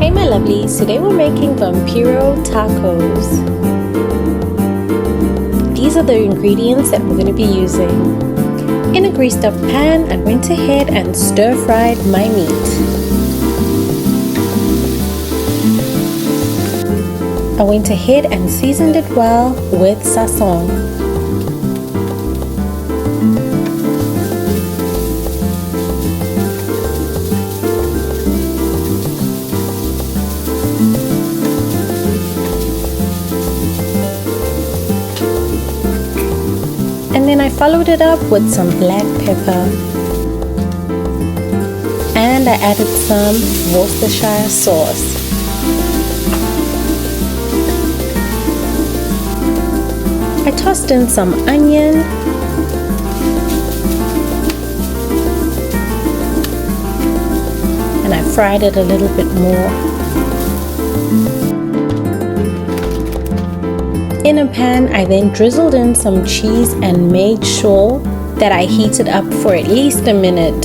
Hey my lovelies, today we're making Vampiro Tacos. These are the ingredients that we're going to be using. In a greased up pan, I went ahead and stir fried my meat. I went ahead and seasoned it well with sazon. And then I followed it up with some black pepper, and I added some Worcestershire sauce. I tossed in some onion, and I fried it a little bit more. In a pan, I then drizzled in some cheese and made sure that I heated up for at least a minute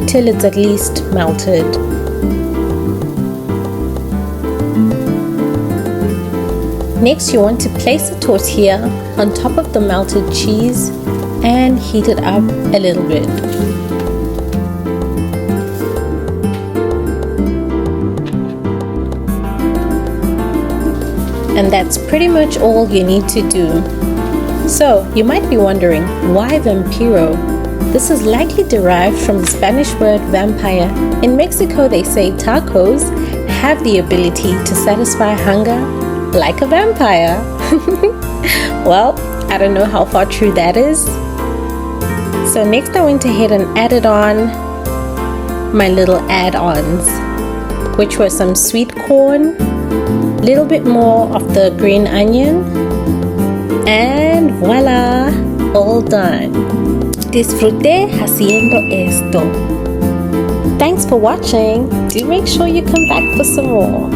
till it's at least melted. Next, you want to place a tortilla on top of the melted cheese and heat it up a little bit. And that's pretty much all you need to do. So, you might be wondering, why vampiro? This is likely derived from the Spanish word vampire. In Mexico, they say tacos have the ability to satisfy hunger like a vampire. Well, I don't know how far true that is. So next I went ahead and added on my little add-ons, which were some sweet corn, little bit more of the green onion, and voila, all done. Disfruté haciendo esto. Thanks for watching. Do make sure you come back for some more.